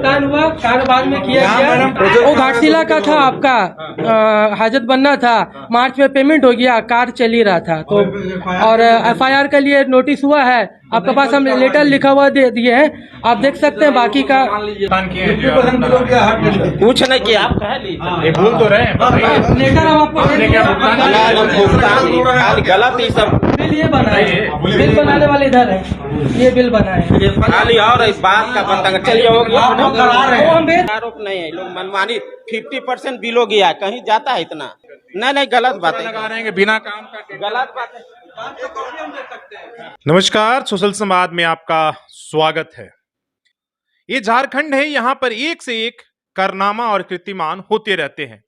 भुगतान हुआ, कारोबार में किया गया। वो घाटशिला का था आपका, हाजत बनना था, मार्च में पेमेंट हो गया, कार चल ही रहा था तो। और एफआईआर के लिए नोटिस हुआ है आपके पास, हम लेटर लिखा हुआ दे दिए हैं, आप देख सकते हैं। बाकी का कुछ नहीं किया, आप कह लीजिए भूल तो रहे हैं। लेटर हम आपको गलत ही सब बिल ये बना है, बिल बनाने वाले इधर है, ये बिल बना है खाली। और इस बात का पता चलिए वो हम भेज। आरोप नहीं है, लोग मनमानी 50% बिल हो गया, कहीं जाता है इतना। नहीं गलत बात है, लगा रहे हैं कि बिना काम का गलत बात है। नमस्कार, सोशल संवाद में आपका स्वागत है। ये झारखंड है, यहाँ पर एक से एक कारनामा और कीर्तिमान होते रहते हैं।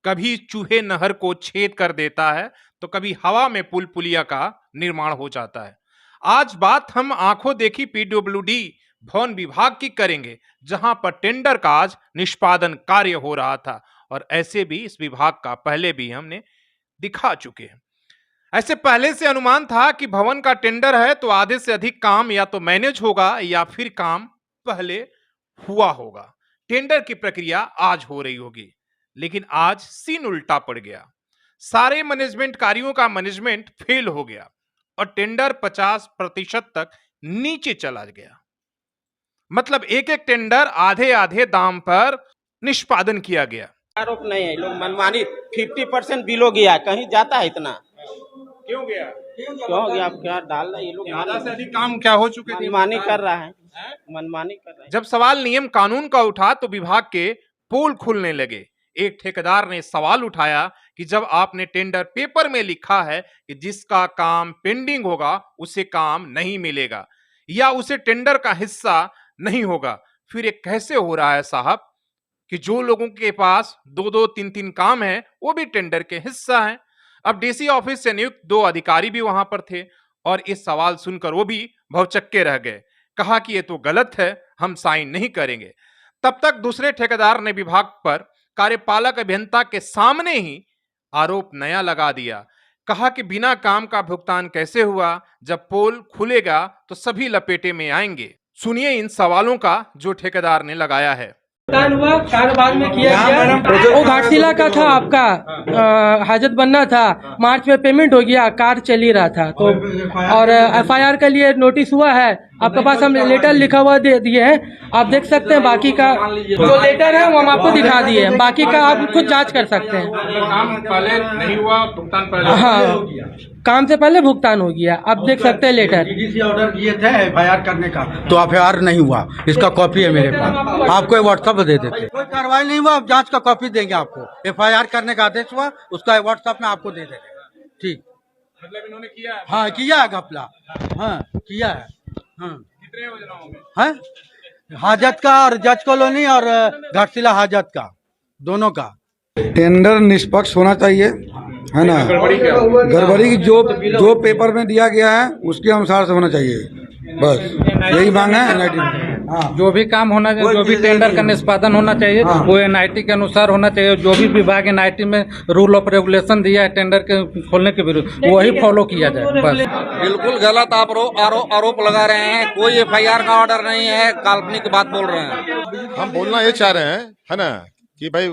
कभी चूहे नहर को छेद कर देता है तो कभी हवा में पुल पुलिया का निर्माण हो जाता है। आज बात हम आंखों देखी पीडब्ल्यूडी भवन विभाग की करेंगे, जहां पर टेंडर का आज निष्पादन कार्य हो रहा था। और ऐसे भी इस विभाग का पहले भी हमने दिखा चुके हैं। ऐसे पहले से अनुमान था कि भवन का टेंडर है तो आधे से अधिक काम या तो मैनेज होगा या फिर काम पहले हुआ होगा। टेंडर की प्रक्रिया आज हो रही होगी, लेकिन आज सीन उल्टा पड़ गया। सारे मैनेजमेंट कार्यों का मैनेजमेंट फेल हो गया और टेंडर 50% तक नीचे चला गया। मतलब एक एक टेंडर आधे आधे दाम पर निष्पादन किया गया। आरोप नहीं है, लोग मनमानी 50% बिल हो गया, कहीं जाता है इतना। क्यों गया? क्यों गया? आप क्या डाल रहे हैं? ये लोग आधा से अधिक काम क्या हो चुके थे? मनमानी कर रहा है, मनमानी कर रहा है। जब सवाल नियम कानून का उठा तो विभाग के पोल खुलने लगे। एक ठेकेदार ने सवाल उठाया कि जब आपने टेंडर पेपर में लिखा है कि जिसका काम पेंडिंग होगा उसे काम नहीं मिलेगा या उसे टेंडर का हिस्सा नहीं होगा, फिर ये कैसे हो रहा है साहब कि जो लोगों के पास 2-2, 3-3 काम है वो भी टेंडर के हिस्सा हैं। अब डीसी ऑफिस से नियुक्त 2 अधिकारी भी वहां पर थे और इस सवाल सुनकर वो भी भौचक्के रह गए। कहा कि ये तो गलत है, हम साइन नहीं करेंगे। तब तक दूसरे ठेकेदार ने विभाग पर कार्यपालक अभियंता के सामने ही आरोप नया लगा दिया। कहा कि बिना काम का भुगतान कैसे हुआ, जब पोल खुलेगा तो सभी लपेटे में आएंगे। सुनिए इन सवालों का जो ठेकेदार ने लगाया है। भुगतान हुआ, कारोबार में किया गया। वो घाटशिला का था आपका, हाजत बनना था, मार्च में पेमेंट हो गया, कार चल ही रहा था तो। और एफआईआर के लिए नोटिस हुआ है आपके पास, हम लेटर लिखा हुआ दे दिए हैं, आप देख सकते हैं। बाकी का जो लेटर है वो हम आपको दिखा दिए हैं, बाकी का आप खुद जांच कर सकते हैं। काम पहले नहीं हुआ, भुगतान पहले हाँ, काम से पहले भुगतान हो गया, आप देख सकते हैं लेटर। डीडीसी ऑर्डर किए थे एफआईआर करने का, तो एफआईआर नहीं हुआ, इसका कॉपी है मेरे पास, आपको व्हाट्सएप दे देते। कोई कार्रवाई नहीं हुआ, जांच का कॉपी देंगे आपको। एफआईआर करने का आदेश हुआ, उसका व्हाट्सएप में आपको दे देंगे। ठीक, मतलब इन्होंने किया है? हाँ किया है घपला, हाँ किया है। हाँ कितने योजनाओं में? है हाजत का और जज कॉलोनी और घाटशिला हाजत का, दोनों का। टेंडर निष्पक्ष होना चाहिए, है ना। गड़बड़ी जो पेपर में दिया गया है उसके अनुसार से होना चाहिए, बस यही मांग है। हाँ, जो भी काम होना चाहिए, जो भी टेंडर का निष्पादन होना चाहिए, हाँ, वो एनआईटी के अनुसार होना चाहिए। जो भी विभाग एनआईटी में रूल ऑफ रेगुलेशन दिया है टेंडर के खोलने के विरुद्ध, वही फॉलो किया जाए बस। बिल्कुल गलत आप आरोप लगा रहे हैं। कोई एफआईआर का ऑर्डर नहीं है, काल्पनिक बात बोल रहे हैं। हम बोलना ये चाह रहे हैं, है ना, कि भाई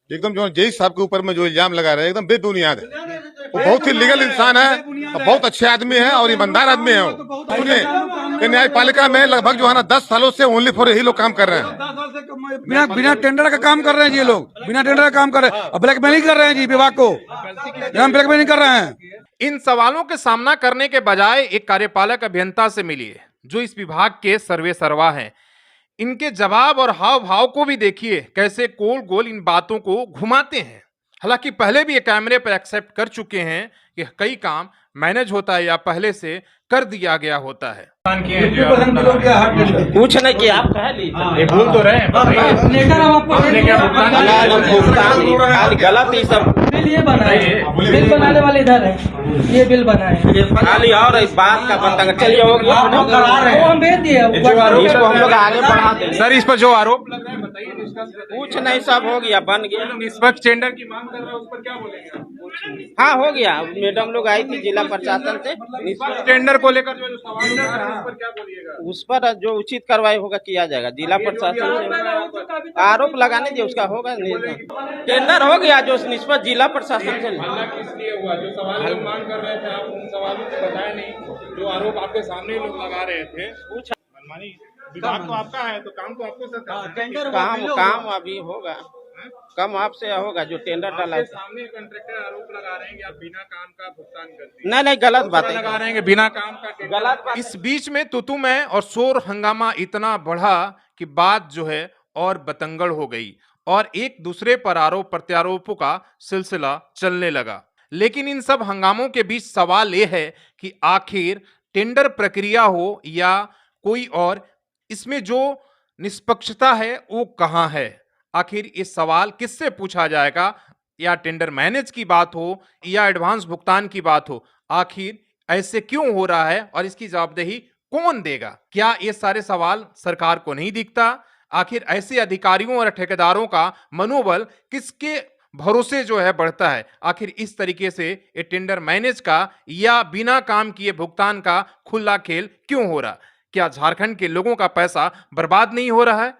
एकदम जो जय साहब के ऊपर में जो इल्जाम लगा रहे हैं एकदम बेबुनियाद है। वो बहुत ही लीगल इंसान है, बहुत अच्छे आदमी है और ईमानदार आदमी है। सुनिए, न्यायपालिका में लगभग जो है ना 10 सालों से ओनली फॉर यही लोग काम कर रहे हैं। बिना टेंडर का काम कर रहे हैं जी, ये लोग बिना टेंडर का काम कर रहे हैं, ब्लैकमेलिंग कर रहे हैं जी विभाग को, हम ब्लैकमेलिंग कर रहे हैं। इन सवालों के सामना करने के बजाय एक कार्यपालक अभियंता से मिलिए जो इस विभाग के सर्वे सर्वा हैं। इनके जवाब और हाव भाव को भी देखिए, कैसे गोल गोल इन बातों को घुमाते हैं। हालांकि पहले भी ये कैमरे पर एक्सेप्ट कर चुके हैं कि कई काम मैनेज होता है या पहले से कर दिया गया होता है। कुछ नहीं किया, आप कह लीजिए भूल तो रहे हैं। लेटर हम आपको भुगतान गलत ही सब बिल ये बना है, बिल बनाने वाले इधर है, ये बिल बना है खाली। और इस बात का पता चलिए वो हम भेज दिए, इसको हम लोग आगे बढ़ा देंगे। सर, इस पर जो आरोप लग रहे हैं बताइए। कुछ नहीं, सब हो गया, बन गया। निष्पक्ष टेंडर की मांग कर रहे हैं, उस पर क्या बोलेंगे? हाँ हो गया, मैडम लोग आई थी जिला प्रशासन से, टेंडर को लेकर जो सवाल उठा रहे हैं उस पर क्या बोलिएगा? उस पर जो उचित कार्रवाई होगा किया जाएगा। जिला प्रशासन से आरोप लगाने दिए, उसका होगा टेंडर हो गया जो निष्पक्ष जिला प्रशासन से। इसलिए हुआ जो सवाल लोग मांग कर रहे थे, आप उन सवालों को बताया नहीं, जो आरोप आपके सामने लोग लगा रहे थे। मनमानी विभाग तो आपका है, तो काम तो आपको सरकार काम अभी होगा, कम आपसे होगा जो टेंडर डाला है। सामने कॉन्ट्रैक्टर आरोप लगा रहे हैं कि आप बिना काम का भुगतान करते हैं। नहीं गलत बात है, लगा रहे हैं बिना काम का गलत बात। इस बीच में तुतुमय और शोर हंगामा इतना बढ़ा कि बात जो है और बतंगड़ हो गई और एक दूसरे पर आरोप प्रत्यारोपों का सिलसिला चलने लगा। लेकिन इन सब हंगामों के बीच सवाल यह है कि आखिर टेंडर प्रक्रिया हो या कोई और, इसमें जो निष्पक्षता है वो कहां है? आखिर इस सवाल किससे पूछा जाएगा? या टेंडर मैनेज की बात हो या एडवांस भुगतान की बात हो, आखिर ऐसे क्यों हो रहा है और इसकी जवाबदेही कौन देगा? क्या ये सारे सवाल सरकार को नहीं दिखता? आखिर ऐसे अधिकारियों और ठेकेदारों का मनोबल किसके भरोसे जो है बढ़ता है? आखिर इस तरीके से ये टेंडर मैनेज का या बिना काम किए भुगतान का खुला खेल क्यों हो रहा? क्या झारखंड के लोगों का पैसा बर्बाद नहीं हो रहा है?